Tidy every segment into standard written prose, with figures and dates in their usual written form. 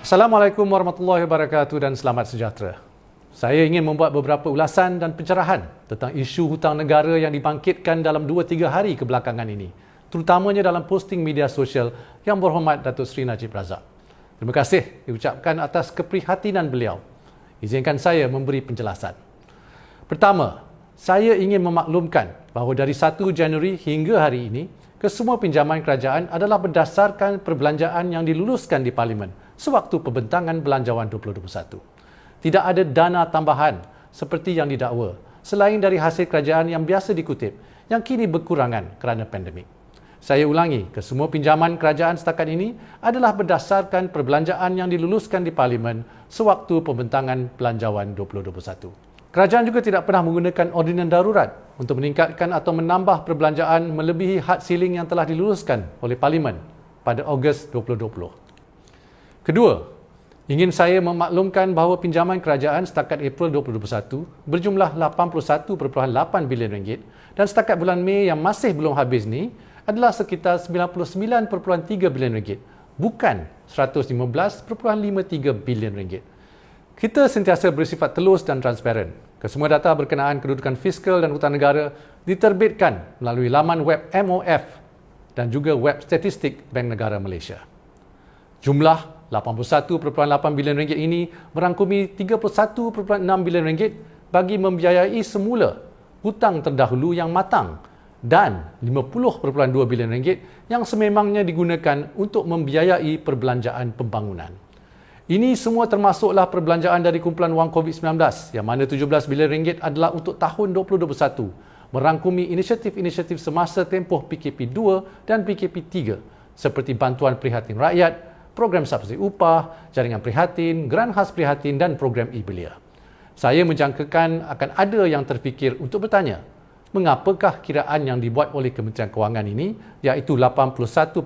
Assalamualaikum warahmatullahi wabarakatuh dan selamat sejahtera. Saya ingin membuat beberapa ulasan dan pencerahan tentang isu hutang negara yang dibangkitkan dalam 2-3 hari kebelakangan ini, terutamanya dalam posting media sosial Yang Berhormat Datuk Seri Najib Razak. Terima kasih diucapkan atas keprihatinan beliau. Izinkan saya memberi penjelasan. Pertama, saya ingin memaklumkan bahawa dari 1 Januari hingga hari ini, kesemua pinjaman kerajaan adalah berdasarkan perbelanjaan yang diluluskan di Parlimen sewaktu pembentangan Belanjawan 2021. Tidak ada dana tambahan seperti yang didakwa selain dari hasil kerajaan yang biasa dikutip yang kini berkurangan kerana pandemik. Saya ulangi, kesemua pinjaman kerajaan setakat ini adalah berdasarkan perbelanjaan yang diluluskan di Parlimen sewaktu pembentangan Belanjawan 2021. Kerajaan juga tidak pernah menggunakan ordinan darurat untuk meningkatkan atau menambah perbelanjaan melebihi had ceiling yang telah diluluskan oleh Parlimen pada Ogos 2020. Kedua, ingin saya memaklumkan bahawa pinjaman kerajaan setakat April 2021 berjumlah 81.8 bilion ringgit dan setakat bulan Mei yang masih belum habis ni adalah sekitar 99.3 bilion ringgit, bukan 115.53 bilion ringgit. Kita sentiasa bersifat telus dan transparan. Kesemua data berkenaan kedudukan fiskal dan hutang negara diterbitkan melalui laman web MOF dan juga web statistik Bank Negara Malaysia. Jumlah 81.8 bilion ringgit ini merangkumi 31.6 bilion ringgit bagi membiayai semula hutang terdahulu yang matang dan 50.2 bilion ringgit yang sememangnya digunakan untuk membiayai perbelanjaan pembangunan. Ini semua termasuklah perbelanjaan dari kumpulan wang COVID-19 yang mana 17 bilion ringgit adalah untuk tahun 2021, merangkumi inisiatif-inisiatif semasa tempoh PKP2 dan PKP3 seperti bantuan prihatin rakyat, program subsidi upah, jaringan prihatin, geran khas prihatin dan program e-belia. Saya menjangkakan akan ada yang terfikir untuk bertanya, mengapakah kiraan yang dibuat oleh Kementerian Kewangan ini, iaitu 81.8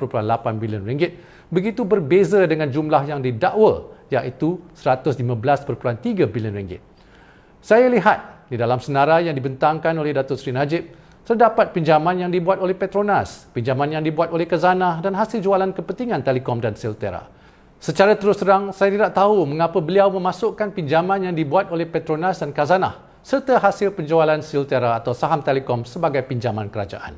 bilion ringgit, begitu berbeza dengan jumlah yang didakwa, iaitu 115.3 bilion ringgit. Saya lihat di dalam senarai yang dibentangkan oleh Datuk Seri Najib, terdapat pinjaman yang dibuat oleh Petronas, pinjaman yang dibuat oleh Khazanah dan hasil jualan kepentingan Telekom dan Siltera. Secara terus terang, saya tidak tahu mengapa beliau memasukkan pinjaman yang dibuat oleh Petronas dan Khazanah serta hasil penjualan Siltera atau saham Telekom sebagai pinjaman kerajaan.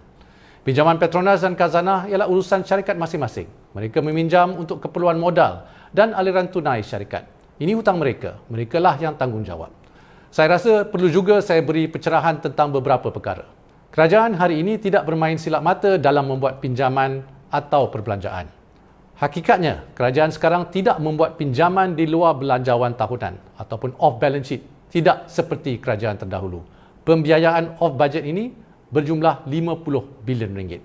Pinjaman Petronas dan Khazanah ialah urusan syarikat masing-masing. Mereka meminjam untuk keperluan modal dan aliran tunai syarikat. Ini hutang mereka. Merekalah yang tanggungjawab. Saya rasa perlu juga saya beri pencerahan tentang beberapa perkara. Kerajaan hari ini tidak bermain silap mata dalam membuat pinjaman atau perbelanjaan. Hakikatnya, kerajaan sekarang tidak membuat pinjaman di luar belanjawan tahunan ataupun off-balance sheet. Tidak seperti kerajaan terdahulu. Pembiayaan off-budget ini berjumlah 50 bilion ringgit.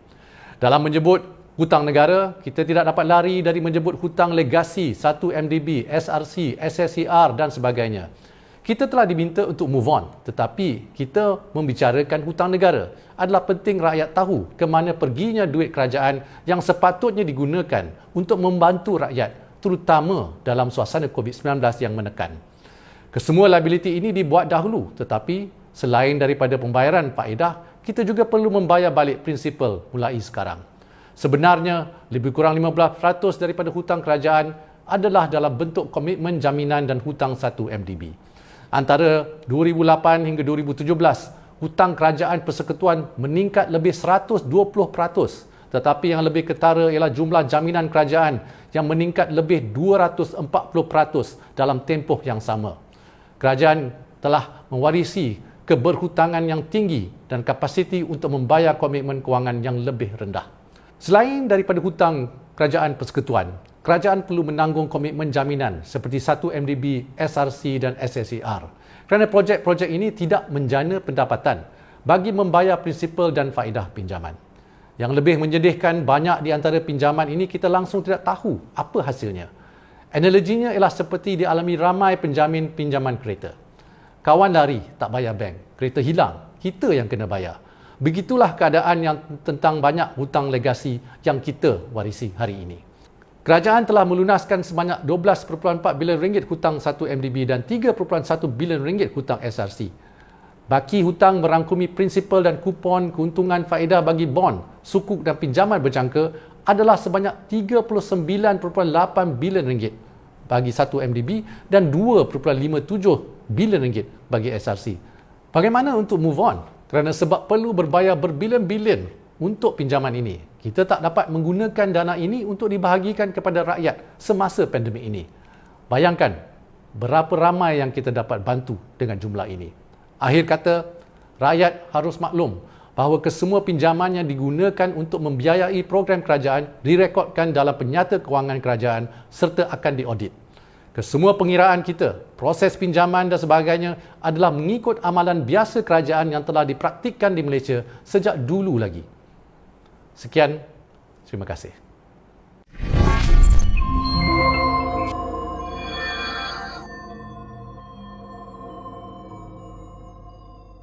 Dalam menyebut hutang negara, kita tidak dapat lari dari menyebut hutang legasi 1MDB, SRC, SSCR dan sebagainya. Kita telah diminta untuk move on, tetapi kita membicarakan hutang negara. Adalah penting rakyat tahu ke mana perginya duit kerajaan yang sepatutnya digunakan untuk membantu rakyat, terutama dalam suasana COVID-19 yang menekan. Kesemua liability ini dibuat dahulu, tetapi selain daripada pembayaran faedah, kita juga perlu membayar balik prinsipal mulai sekarang. Sebenarnya, lebih kurang 15% daripada hutang kerajaan adalah dalam bentuk komitmen jaminan dan hutang 1MDB. Antara 2008 hingga 2017, hutang kerajaan persekutuan meningkat lebih 120%, tetapi yang lebih ketara ialah jumlah jaminan kerajaan yang meningkat lebih 240% dalam tempoh yang sama. Kerajaan telah mewarisi keberhutangan yang tinggi dan kapasiti untuk membayar komitmen kewangan yang lebih rendah. Selain daripada hutang kerajaan persekutuan, kerajaan perlu menanggung komitmen jaminan seperti 1MDB, SRC dan SSCR kerana projek-projek ini tidak menjana pendapatan bagi membayar prinsipal dan faedah pinjaman. Yang lebih menyedihkan, banyak di antara pinjaman ini kita langsung tidak tahu apa hasilnya. Analoginya ialah seperti dialami ramai penjamin pinjaman kereta. Kawan lari, tak bayar bank. Kereta hilang, kita yang kena bayar. Begitulah keadaan yang tentang banyak hutang legasi yang kita warisi hari ini. Kerajaan telah melunaskan sebanyak 12.4 bilion ringgit hutang 1MDB dan 3.1 bilion ringgit hutang SRC. Baki hutang merangkumi prinsipal dan kupon keuntungan faedah bagi bond, sukuk dan pinjaman berjangka adalah sebanyak 39.8 bilion ringgit bagi 1 MDB dan 2.57 bilion ringgit bagi SRC. Bagaimana untuk move on? Kerana sebab perlu berbayar berbilion-bilion untuk pinjaman ini, kita tak dapat menggunakan dana ini untuk dibahagikan kepada rakyat semasa pandemik ini. Bayangkan berapa ramai yang kita dapat bantu dengan jumlah ini. Akhir kata, rakyat harus maklum bahawa kesemua pinjaman yang digunakan untuk membiayai program kerajaan direkodkan dalam penyata kewangan kerajaan serta akan diaudit. Kesemua pengiraan kita, proses pinjaman dan sebagainya adalah mengikut amalan biasa kerajaan yang telah dipraktikkan di Malaysia sejak dulu lagi. Sekian, terima kasih.